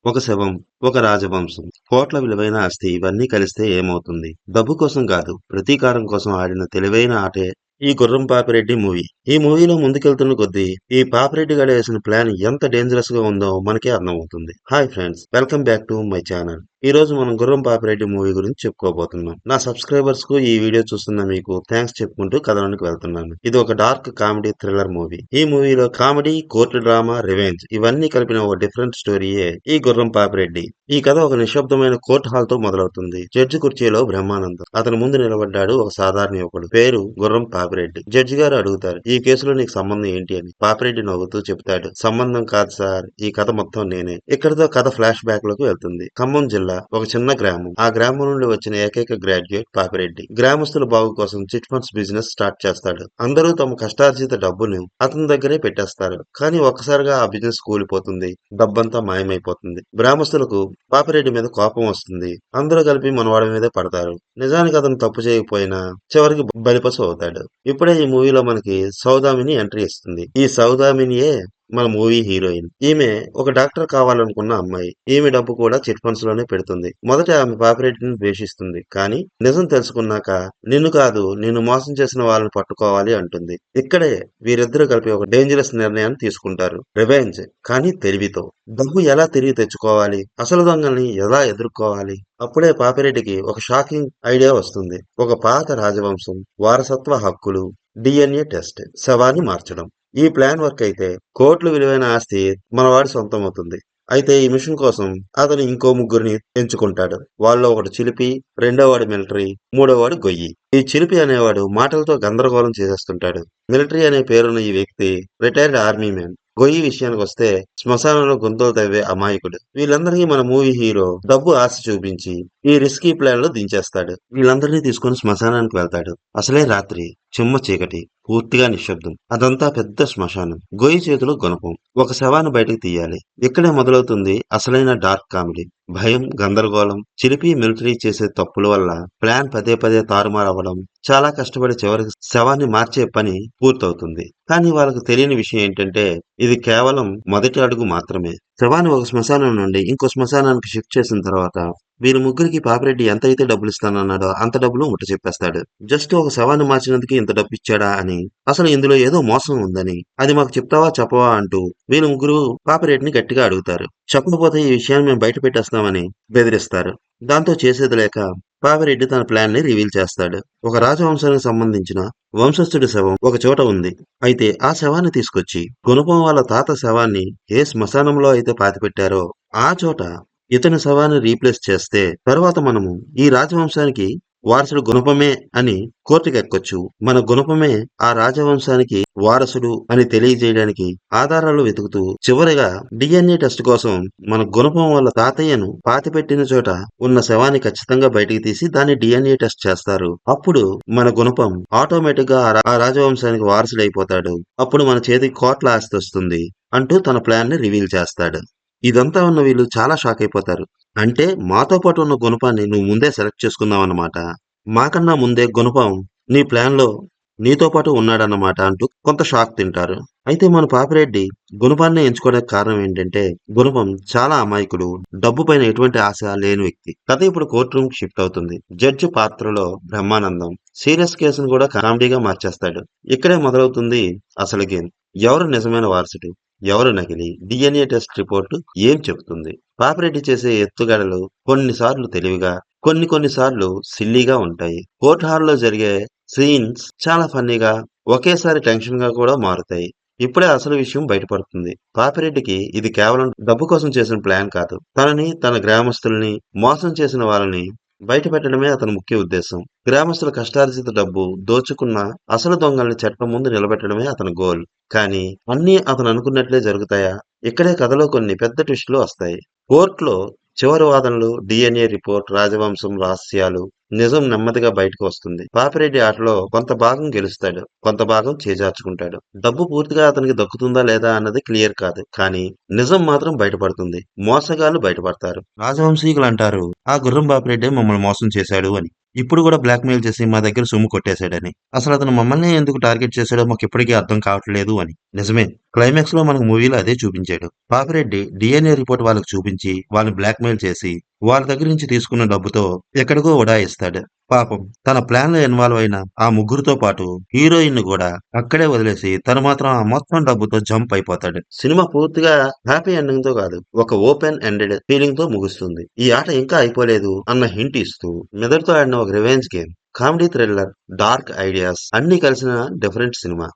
ఒక శవం, ఒక రాజవంశం, కోట్ల విలువైన ఆస్తి ఇవన్నీ కలిస్తే ఏమవుతుంది? డబ్బు కోసం కాదు, ప్రతీకారం కోసం ఆడిన తెలివైన ఆటే ఈ గుర్రం పాపిరెడ్డి మూవీ. ఈ మూవీలో ముందుకెళ్తున్న కొద్దీ ఈ పాపిరెడ్డి గాడు వేసిన ప్లాన్ ఎంత డేంజరస్ గా ఉందో మనకే అర్థమవుతుంది. Hi friends, welcome back to my channel. ఈ రోజు మనం గుర్రం పాపిరెడ్డి మూవీ గురించి చెప్పుకోబోతున్నాం. నా సబ్స్క్రైబర్స్ కు ఈ వీడియో చూస్తున్న మీకు థ్యాంక్స్ చెప్పుకుంటూ కథలోనికి వెళ్తున్నాను. ఇది ఒక డార్క్ కామెడీ థ్రిల్లర్ మూవీ. ఈ మూవీలో కామెడీ, కోర్టు డ్రామా, రివెంజ్ ఇవన్నీ కలిపిన ఒక డిఫరెంట్ స్టోరీయే ఈ గుర్రం పాపిరెడ్డి. ఈ కథ ఒక నిశ్శబ్దమైన కోర్టు హాల్ తో మొదలవుతుంది. జడ్జి కుర్చీలో బ్రహ్మానందం. అతని ముందు నిలబడ్డాడు ఒక సాధారణ యువకుడు. పేరు గుర్రం పాపిరెడ్డి. జడ్జి గారు అడుగుతారు, ఈ కేసులో నీకు సంబంధం ఏంటి అని. పాపిరెడ్డి నవ్వుతూ చెప్తాడు, సంబంధం కాదు సార్, ఈ కథ మొత్తం నేనే. ఇక్కడితో కథ ఫ్లాష్ బ్యాక్ లోకి వెళ్తుంది. ఖమ్మం జిల్లా ఒక చిన్న గ్రామం. ఆ గ్రామం నుండి వచ్చిన ఏకైక గ్రాడ్యుయేట్ పాపిరెడ్డి. గ్రామస్తుల బాగు కోసం చిట్ ఫండ్స్ బిజినెస్ స్టార్ట్ చేస్తాడు. అందరూ తమ కష్టార్జిత డబ్బును అతని దగ్గరే పెట్టేస్తారు. కానీ ఒక్కసారిగా ఆ బిజినెస్ కూలిపోతుంది. డబ్బంతా మాయమైపోతుంది. గ్రామస్తులకు పాపిరెడ్డి మీద కోపం వస్తుంది. అందరూ కలిపి మనవాడి మీదే పడతారు. నిజానికి అతను తప్పు చేయకపోయినా చివరికి బలిపశు అవుతాడు. ఇప్పుడే ఈ మూవీలో మనకి సౌదామిని ఎంట్రీ ఇస్తుంది. ఈ సౌదామినియే మన మూవీ హీరోయిన్. ఈమె ఒక డాక్టర్ కావాలనుకున్న అమ్మాయి. ఈమె డబ్బు కూడా చిట్ ఫండ్స్ లోనే పెడుతుంది. మొదట ఆమె పాపిరెడ్డిని ద్వేషిస్తుంది. కానీ నిజం తెలుసుకున్నాక నిన్ను కాదు, నిన్ను మోసం చేసిన వాళ్ళని పట్టుకోవాలి అంటుంది. ఇక్కడే వీరిద్దరూ కలిపి ఒక డేంజరస్ నిర్ణయాన్ని తీసుకుంటారు. రివెంజ్, కానీ తెలివితో. డబ్బు ఎలా తిరిగి తెచ్చుకోవాలి, అసలు దొంగల్ని ఎలా ఎదుర్కోవాలి. అప్పుడే పాపిరెడ్డికి ఒక షాకింగ్ ఐడియా వస్తుంది. ఒక పాత రాజవంశం, వారసత్వ హక్కులు, డిఎన్ఏ టెస్ట్, శవాన్ని మార్చడం. ఈ ప్లాన్ వర్క్ అయితే కోట్లు విలువైన ఆస్తి మనవాడి సొంతం అవుతుంది. అయితే ఈ మిషన్ కోసం అతను ఇంకో ముగ్గురిని ఎంచుకుంటాడు. వాళ్ళలో ఒకడు చిలిపి, రెండోవాడు మిలిటరీ, మూడోవాడు గొయ్యి. ఈ చిలిపి అనేవాడు మాటలతో గందరగోళం చేసేస్తుంటాడు. మిలిటరీ అనే పేరున్న ఈ వ్యక్తి రిటైర్డ్ ఆర్మీ మ్యాన్. గొయ్యి విషయానికి వస్తే శ్మశానంలో గుంతలు తవ్వే అమాయకుడు. వీళ్ళందరికీ మన మూవీ హీరో డబ్బు ఆశ చూపించి ఈ రిస్కీ ప్లాన్ లో దించేస్తాడు. వీళ్ళందరినీ తీసుకుని శ్మశానానికి వెళ్తాడు. అసలే రాత్రి, చిమ్మ చీకటి, పూర్తిగా నిశ్శబ్దం. అదంతా పెద్ద శ్మశానం. గొయ్యి చేతిలో గుణపం. ఒక శవాన్ని బయటకు తీయాలి. ఇక్కడే మొదలవుతుంది అసలైన డార్క్ కామెడీ. భయం, గందరగోళం, చిలిపి మిలిటరీ చేసే తప్పుల వల్ల ప్లాన్ పదే పదే తారుమారవ్వడం. చాలా కష్టపడి చివరికి శవాన్ని మార్చే పని పూర్తవుతుంది. కానీ వాళ్ళకు తెలియని విషయం ఏంటంటే ఇది కేవలం మొదటి అడుగు మాత్రమే. శవాన్ని ఒక శ్మశానం నుండి ఇంకో శ్మశానానికి షిఫ్ట్ చేసిన తర్వాత వీరి ముగ్గురికి పాపిరెడ్డి ఎంత అయితే డబ్బులు ఇస్తానన్నాడో అంత డబ్బులు ముట్ట చెప్పేస్తాడు. జస్ట్ ఒక శవాన్ని మార్చినందుకు ఇంత డబ్బు ఇచ్చాడా అని, అసలు ఇందులో ఏదో మోసం ఉందని, అది మాకు చెప్తావా చెప్పవా అంటూ వీళ్ళ ముగ్గురు పాపిరెడ్డిని గట్టిగా అడుగుతారు. చెప్పకపోతే ఈ విషయాన్ని మేము బయట పెట్టేస్తామని బెదిరిస్తారు. దాంతో చేసేది లేక పాపిరెడ్డి తన ప్లాన్ ని రివీల్ చేస్తాడు. ఒక రాజవంశానికి సంబంధించిన వంశస్థుడి శవం ఒక చోట ఉంది. అయితే ఆ శవాన్ని తీసుకొచ్చి గుణపం వాళ్ళ తాత శవాన్ని ఏ శ్మశానంలో అయితే పాతిపెట్టారో ఆ చోట ఇతని శవాన్ని రీప్లేస్ చేస్తే తర్వాత మనము ఈ రాజవంశానికి వారసుడు గుణపమే అని కోర్టుకెక్కొచ్చు. మన గుణపమే ఆ రాజవంశానికి వారసుడు అని తెలియజేయడానికి ఆధారాలు వెతుకుతూ చివరిగా డిఎన్ఏ టెస్ట్ కోసం మన గుణపం వాళ్ళ తాతయ్యను పాతిపెట్టిన చోట ఉన్న శవాన్ని ఖచ్చితంగా బయటికి తీసి దాన్ని డిఎన్ఏ టెస్ట్ చేస్తారు. అప్పుడు మన గుణపం ఆటోమేటిక్ గా ఆ రాజవంశానికి వారసుడైపోతాడు. అప్పుడు మన చేతికి కోట్ల ఆస్తి వస్తుంది అంటూ తన ప్లాన్ ని రివీల్ చేస్తాడు. ఇదంతా ఉన్న వీళ్ళు చాలా షాక్ అయిపోతారు. అంటే మాతో పాటు ఉన్న గుణపాన్ని నువ్వు ముందే సెలెక్ట్ చేసుకున్నావన్నమాట. మాకన్నా ముందే గుణపం నీ ప్లాన్ లో నీతో పాటు ఉన్నాడన్నమాట అంటూ కొంత షాక్ తింటారు. అయితే మన పాపిరెడ్డి గుణపాన్ని ఎంచుకోవడానికి కారణం ఏంటంటే గుణపం చాలా అమాయకుడు, డబ్బు పైన ఎటువంటి ఆశ లేని వ్యక్తి. కథ ఇప్పుడు కోర్టు రూమ్ షిఫ్ట్ అవుతుంది. జడ్జి పాత్రలో బ్రహ్మానందం సీరియస్ కేసును కూడా కామెడీగా మార్చేస్తాడు. ఇక్కడే మొదలవుతుంది అసలు గేమ్. ఎవరు నిజమైన వారసుడు, ఎవరు నకిలీ, డిఎన్ఏ టెస్ట్ రిపోర్టు ఏం చెబుతుంది. పాపిరెడ్డి చేసే ఎత్తుగడలు కొన్నిసార్లు తెలివిగా, కొన్నిసార్లు సిల్లీగా ఉంటాయి. కోర్టు హాల్లో జరిగే సీన్స్ చాలా ఫన్నీగా, ఒకేసారి టెన్షన్ గా కూడా మారుతాయి. ఇప్పుడే అసలు విషయం బయటపడుతుంది. పాపిరెడ్డికి ఇది కేవలం డబ్బు కోసం చేసిన ప్లాన్ కాదు. తనని, తన గ్రామస్తుల్ని మోసం చేసిన వాళ్ళని బయట పెట్టడమే అతని ముఖ్య ఉద్దేశం. గ్రామస్తుల కష్టార్జిత డబ్బు దోచుకున్న అసలు దొంగల్ని చట్టం ముందు నిలబెట్టడమే అతని గోల్. కానీ అన్నీ అతను అనుకున్నట్లే జరుగుతాయా? ఇక్కడే కథలో కొన్ని పెద్ద ట్విస్టులు వస్తాయి. కోర్టులో చివరి వాదనలు, డిఎన్ఏ రిపోర్ట్, రాజవంశం రహస్యాలు, నిజం నెమ్మదిగా బయటకు వస్తుంది. పాపిరెడ్డి ఆటలో కొంత భాగం గెలుస్తాడు, కొంత భాగం చేజార్చుకుంటాడు. డబ్బు పూర్తిగా అతనికి దక్కుతుందా లేదా అన్నది క్లియర్ కాదు. కానీ నిజం మాత్రం బయటపడుతుంది. మోసగాళ్ళు బయటపడతారు. రాజవంశీకులు అంటారు ఆ గుర్రం పాపిరెడ్డి మమ్మల్ని మోసం చేశాడు అని. ఇప్పుడు కూడా బ్లాక్మెయిల్ చేసి మా దగ్గర సొమ్ము కొట్టేశాడని. అసలు అతను మమ్మల్ని ఎందుకు టార్గెట్ చేశాడో మాకు ఇప్పటికీ అర్థం కావట్లేదు అని. నిజమే, క్లైమాక్స్ లో మనకు మూవీలో అదే చూపించాడు. పాపిరెడ్డి డిఎన్ఏ రిపోర్ట్ వాళ్ళకి చూపించి వాళ్ళని బ్లాక్మెయిల్ చేసి వాళ్ళ దగ్గర నుంచి తీసుకున్న డబ్బుతో ఎక్కడికో ఉడాయిస్తాడు. పాపం తన ప్లాన్ లో ఇన్వాల్వ్ అయిన ఆ ముగ్గురితో పాటు హీరోయిన్ ను కూడా అక్కడే వదిలేసి తను మాత్రం ఆ మొత్తం డబ్బుతో జంప్ అయిపోతాడు. సినిమా పూర్తిగా హ్యాపీ ఎండింగ్ తో కాదు, ఒక ఓపెన్ ఎండెడ్ ఫీలింగ్ తో ముగుస్తుంది. ఈ ఆట ఇంకా అయిపోలేదు అన్న హింట్ ఇస్తూ మెదడుతో ఆడిన ఒక revenge game, comedy thriller, dark ideas అన్ని కలిసిన డిఫరెంట్ సినిమా.